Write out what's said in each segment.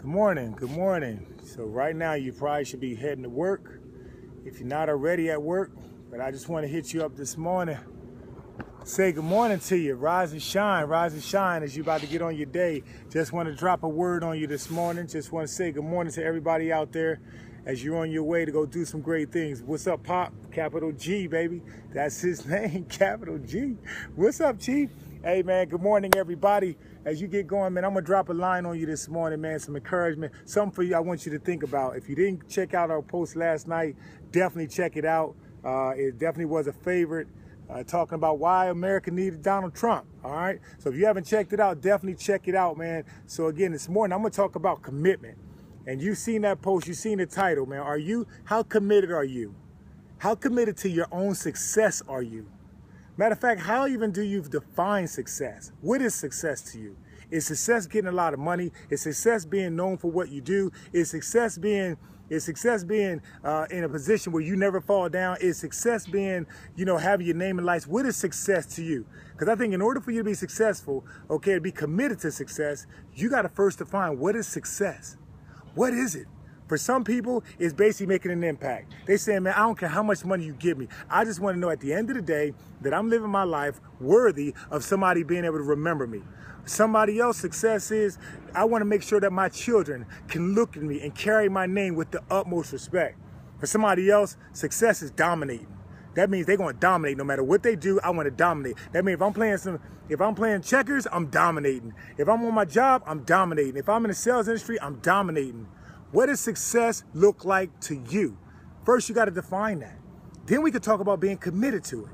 Good morning, good morning. So right now you probably should be heading to work if you're not already at work, but I just want to hit you up this morning. Say good morning to you. Rise and shine as you're about to get on your day. Just want to drop a word on you this morning. Just want to say good morning to everybody out there as you're on your way to go do some great things. What's up, Pop? Capital G, baby. That's his name, Capital G. What's up, Chief? Hey, man, good morning, everybody. As you get going, man, I'm going to drop a line on you this morning, man, some encouragement, something for you I want you to think about. If you didn't check out our post last night, definitely check it out. It definitely was a favorite, talking about why America needed Donald Trump, all right? So if you haven't checked it out, definitely check it out, man. So again, this morning, I'm going to talk about commitment. And you've seen that post, you've seen the title, man. How committed are you? How committed to your own success are you? Matter of fact, how even do you define success? What is success to you? Is success getting a lot of money? Is success being known for what you do? Is success being in a position where you never fall down? Is success being, having your name in lights? What is success to you? Because I think in order for you to be successful, to be committed to success, you got to first define what is success. What is it? For some people, it's basically making an impact. They say, man, I don't care how much money you give me. I just want to know at the end of the day that I'm living my life worthy of somebody being able to remember me. Somebody else's success is, I want to make sure that my children can look at me and carry my name with the utmost respect. For somebody else, success is dominating. That means they're going to dominate no matter what they do. I want to dominate. That means if I'm playing checkers, I'm dominating. If I'm on my job, I'm dominating. If I'm in the sales industry, I'm dominating. What does success look like to you? First, you got to define that. Then we could talk about being committed to it.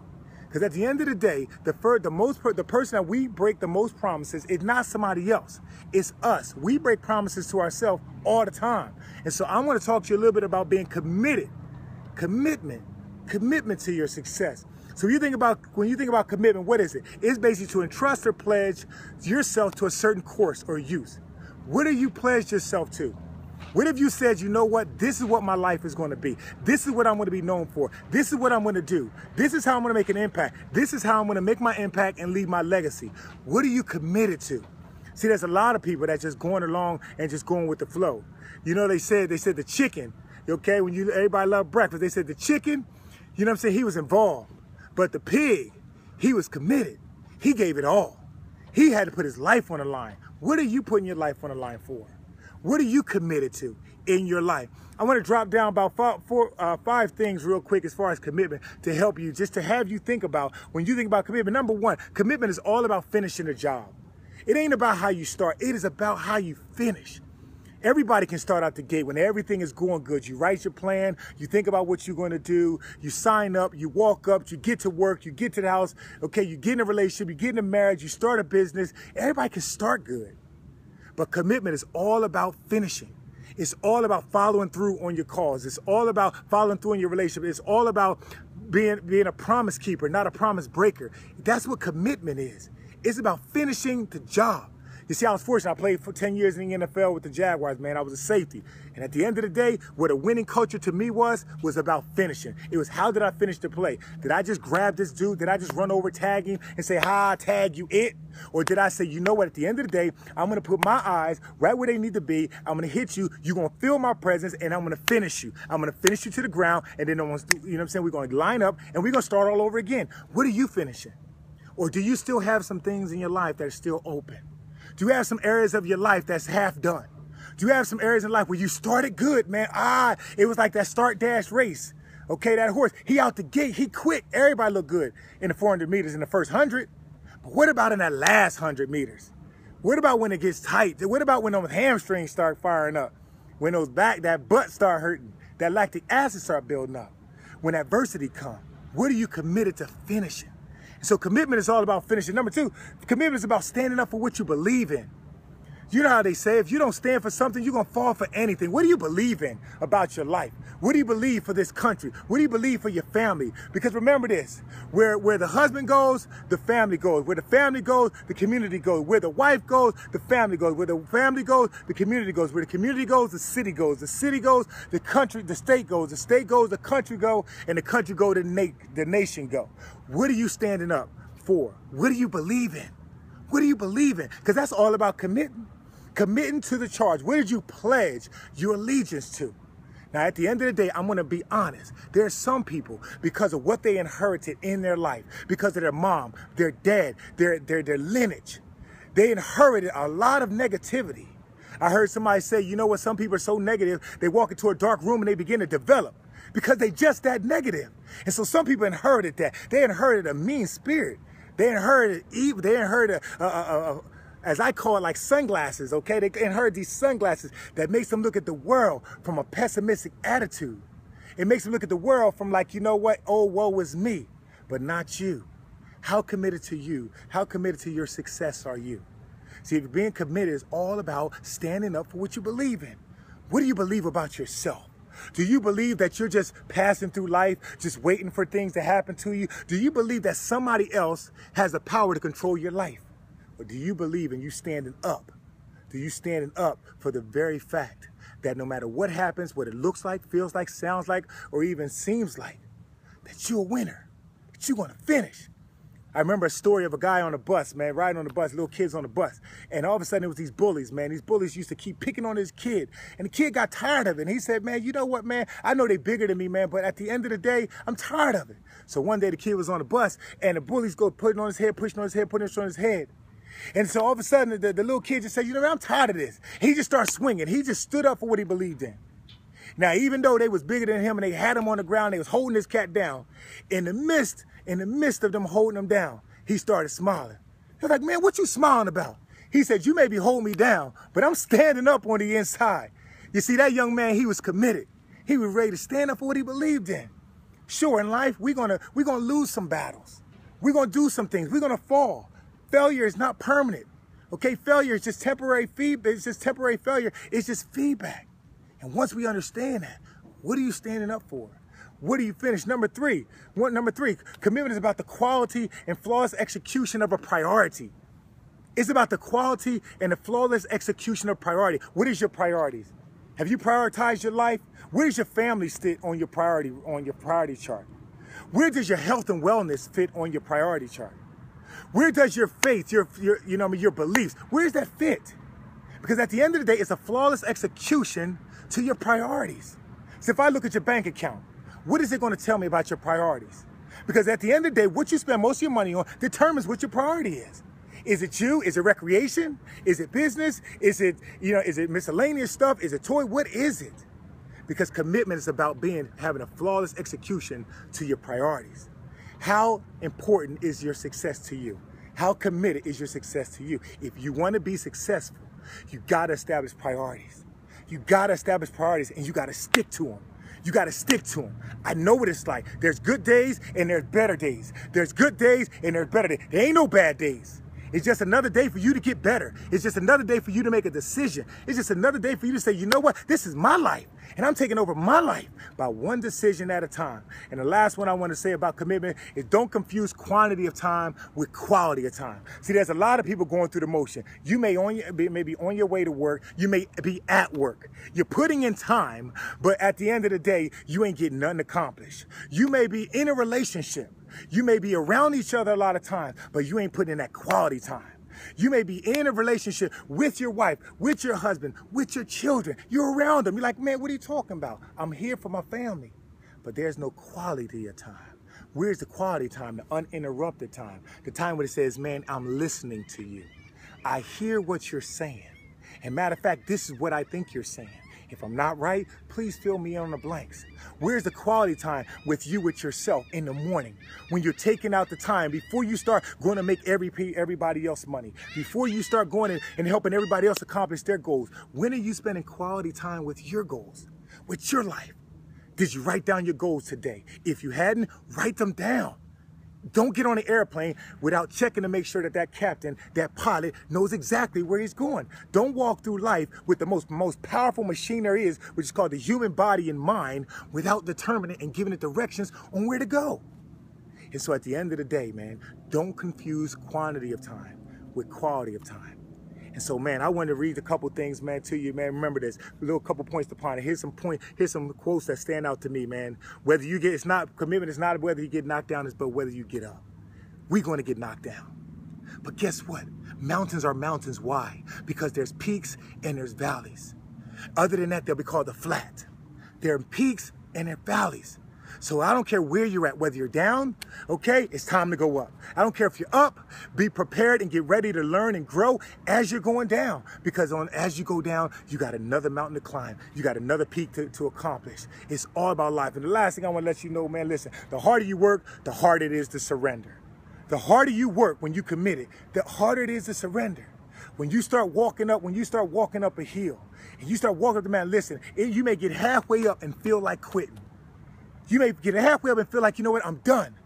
Because at the end of the day, the person that we break the most promises is not somebody else. It's us. We break promises to ourselves all the time. And so I want to talk to you a little bit about being committed. Commitment to your success. So when you think about commitment, what is it? It's basically to entrust or pledge yourself to a certain course or use. What do you pledge yourself to? What if you said, you know what, this is what my life is going to be. This is what I'm going to be known for. This is what I'm going to do. This is how I'm going to make an impact. This is how I'm going to make my impact and leave my legacy. What are you committed to? See, there's a lot of people that just going along and just going with the flow. They said the chicken, when everybody loved breakfast, they said the chicken, he was involved. But the pig, he was committed. He gave it all. He had to put his life on the line. What are you putting your life on the line for? What are you committed to in your life? I want to drop down about five things real quick as far as commitment to help you, just to have you think about when you think about commitment. Number one, commitment is all about finishing a job. It ain't about how you start. It is about how you finish. Everybody can start out the gate when everything is going good. You write your plan, you think about what you're going to do, you sign up, you walk up, you get to work, you get to the house, you get in a relationship, you get in a marriage, you start a business. Everybody can start good. But commitment is all about finishing. It's all about following through on your cause. It's all about following through in your relationship. It's all about being a promise keeper, not a promise breaker. That's what commitment is. It's about finishing the job. You see, I was fortunate. I played for 10 years in the NFL with the Jaguars, man. I was a safety. And at the end of the day, what a winning culture to me was about finishing. It was, how did I finish the play? Did I just grab this dude? Did I just run over, tag him, and say, ha, tag you it? Or did I say, you know what, at the end of the day, I'm going to put my eyes right where they need to be. I'm going to hit you. You're going to feel my presence, and I'm going to finish you. I'm going to finish you to the ground, and then we're going to line up, and we're going to start all over again. What are you finishing? Or do you still have some things in your life that are still open? Do you have some areas of your life that's half done? Do you have some areas in life where you started good, man? It was like that start dash race. That horse, he out the gate, he quick. Everybody looked good in the 400 meters in the first 100. But what about in that last 100 meters? What about when it gets tight? What about when those hamstrings start firing up? When that butt start hurting? That lactic acid start building up? When adversity comes? What are you committed to finishing? So commitment is all about finishing. Number two, commitment is about standing up for what you believe in. You know how they say, if you don't stand for something, you're going to fall for anything. What do you believe in about your life? What do you believe for this country? What do you believe for your family? Because remember this, where the husband goes, the family goes. Where the family goes, the community goes. Where the wife goes, the family goes. Where the family goes, the community goes. Where the community goes, the city goes. The city goes, the country, the state goes. The state goes, the country goes. And the country goes, the nation go. What are you standing up for? What do you believe in? What do you believe in? Because that's all about commitment. Committing to the charge. What did you pledge your allegiance to? Now, at the end of the day, I'm going to be honest. There are some people, because of what they inherited in their life, because of their mom, their dad, their lineage, they inherited a lot of negativity. I heard somebody say, you know what, some people are so negative, they walk into a dark room and they begin to develop because they just that negative. And so some people inherited that. They inherited a mean spirit. They inherited evil. They inherited as I call it, like sunglasses, okay? They inherit these sunglasses that makes them look at the world from a pessimistic attitude. It makes them look at the world from like, you know what? Oh, woe is me, but not you. How committed to you? How committed to your success are you? See, if being committed is all about standing up for what you believe in. What do you believe about yourself? Do you believe that you're just passing through life, just waiting for things to happen to you? Do you believe that somebody else has the power to control your life? Or do you believe in you standing up? Do you standing up for the very fact that no matter what happens, what it looks like, feels like, sounds like, or even seems like, that you're a winner, that you're going to finish? I remember a story of a guy on a bus, man, riding on the bus, little kids on the bus. And all of a sudden it was these bullies, man. These bullies used to keep picking on this kid. And the kid got tired of it. And he said, man, you know what, man? I know they bigger than me, man, but at the end of the day, I'm tired of it. So one day the kid was on the bus and the bullies go putting on his head, pushing on his head, putting it on his head. And so all of a sudden, the little kid just said, you know what, I'm tired of this. He just started swinging. He just stood up for what he believed in. Now, even though they was bigger than him and they had him on the ground, they was holding this cat down, in the midst of them holding him down, he started smiling. He was like, man, what you smiling about? He said, you may be holding me down, but I'm standing up on the inside. You see, that young man, he was committed. He was ready to stand up for what he believed in. Sure, in life, we're gonna lose some battles. We're gonna do some things. We're gonna fall. Failure is not permanent, okay? Failure is just temporary feedback. It's just temporary failure. It's just feedback. And once we understand that, what are you standing up for? What do you finish? Number three, commitment is about the quality and flawless execution of a priority. It's about the quality and the flawless execution of priority. What is your priorities? Have you prioritized your life? Where does your family sit on your priority chart? Where does your health and wellness fit on your priority chart? Where does your faith, your beliefs, where does that fit? Because at the end of the day, it's a flawless execution to your priorities. So if I look at your bank account, what is it going to tell me about your priorities? Because at the end of the day, what you spend most of your money on determines what your priority is. Is it you? Is it recreation? Is it business? Is it miscellaneous stuff? Is it toy? What is it? Because commitment is about having a flawless execution to your priorities. How important is your success to you? How committed is your success to you? If you want to be successful, you got to establish priorities. You got to establish priorities and you got to stick to them. You got to stick to them. I know what it's like. There's good days and there's better days. There's good days and there's better days. There ain't no bad days. It's just another day for you to get better. It's just another day for you to make a decision. It's just another day for you to say, you know what? This is my life. And I'm taking over my life by one decision at a time. And the last one I want to say about commitment is don't confuse quantity of time with quality of time. See, there's a lot of people going through the motion. You may be on your way to work. You may be at work. You're putting in time, but at the end of the day, you ain't getting nothing accomplished. You may be in a relationship. You may be around each other a lot of times, but you ain't putting in that quality time. You may be in a relationship with your wife, with your husband, with your children. You're around them. You're like, man, what are you talking about? I'm here for my family. But there's no quality of time. Where's the quality time, the uninterrupted time? The time where it says, man, I'm listening to you. I hear what you're saying. And matter of fact, this is what I think you're saying. If I'm not right, please fill me in on the blanks. Where's the quality time with you, with yourself in the morning? When you're taking out the time before you start going to make everybody else money, before you start going and helping everybody else accomplish their goals. When are you spending quality time with your goals, with your life? Did you write down your goals today? If you hadn't, write them down. Don't get on an airplane without checking to make sure that that captain, that pilot, knows exactly where he's going. Don't walk through life with the most powerful machine there is, which is called the human body and mind, without determining and giving it directions on where to go. And so at the end of the day, man, don't confuse quantity of time with quality of time. And so, man, I wanted to read a couple things, man, to you, man. Remember this, a little couple points to ponder. Here's some quotes that stand out to me, man. Whether you get, commitment is not whether you get knocked down, it's but whether you get up. We're going to get knocked down. But guess what? Mountains are mountains. Why? Because there's peaks and there's valleys. Other than that, they'll be called the flat. There are peaks and there are valleys. So I don't care where you're at, whether you're down, okay, it's time to go up. I don't care if you're up, be prepared and get ready to learn and grow as you're going down. Because as you go down, you got another mountain to climb. You got another peak to accomplish. It's all about life. And the last thing I want to let you know, man, listen, the harder you work, the harder it is to surrender. The harder you work when you commit it, the harder it is to surrender. When you start walking up a hill, and you start walking up the mountain, listen, you may get halfway up and feel like quitting. You may get halfway up and feel like, you know what, I'm done.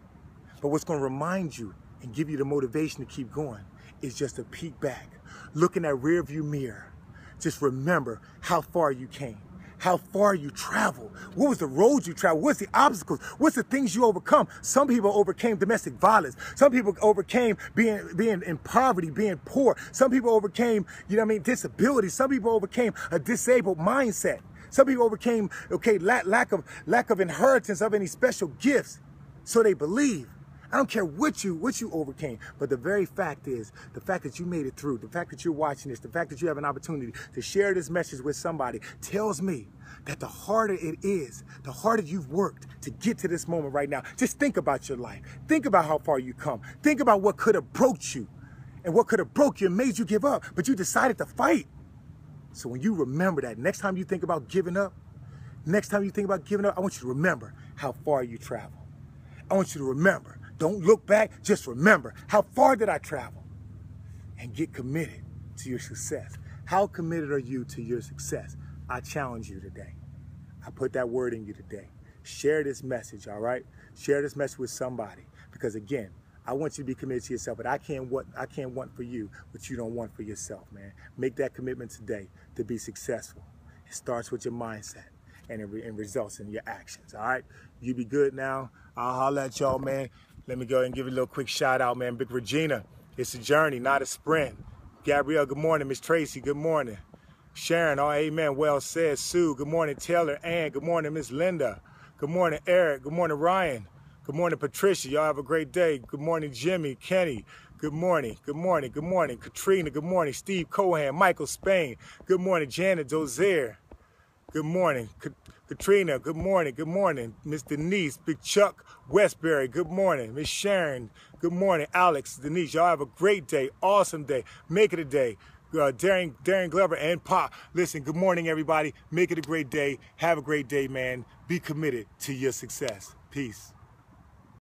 But what's going to remind you and give you the motivation to keep going is just a peek back. Look in that rear view mirror. Just remember how far you came, how far you traveled. What was the road you traveled? What's the obstacles? What's the things you overcome? Some people overcame domestic violence. Some people overcame being in poverty, being poor. Some people overcame, disability. Some people overcame a disabled mindset. Some people overcame, lack of inheritance of any special gifts. So they believe. I don't care what you overcame, but the very fact is, the fact that you made it through, the fact that you're watching this, the fact that you have an opportunity to share this message with somebody tells me that the harder it is, the harder you've worked to get to this moment right now. Just think about your life. Think about how far you come. Think about what could have broke you and what could have broke you and made you give up, but you decided to fight. So when you remember that, next time you think about giving up, I want you to remember how far you travel. I want you to remember. Don't look back, just remember, how far did I travel? And get committed to your success. How committed are you to your success? I challenge you today. I put that word in you today. Share this message, all right? Share this message with somebody. Because again, I want you to be committed to yourself, but I can't want for you what you don't want for yourself, man. Make that commitment today to be successful. It starts with your mindset and it results in your actions, all right? You be good now. I'll holler at y'all, man. Let me go ahead and give you a little quick shout out, man. Big Regina, it's a journey, not a sprint. Gabrielle, good morning. Miss Tracy, good morning. Sharon, oh, amen, well said. Sue, good morning. Taylor, Ann, good morning. Miss Linda, good morning. Eric, good morning. Ryan, good morning. Patricia, y'all have a great day. Good morning. Jimmy, Kenny, good morning. Good morning. Good morning. Katrina, good morning. Steve Cohan, Michael Spain, good morning. Janet Dozier, good morning. Katrina, good morning. Good morning. Miss Denise, Big Chuck Westbury, good morning. Miss Sharon, good morning. Alex, Denise, y'all have a great day, awesome day. Make it a day. Darren Glover and Pop, listen, good morning, everybody. Make it a great day. Have a great day, man. Be committed to your success. Peace.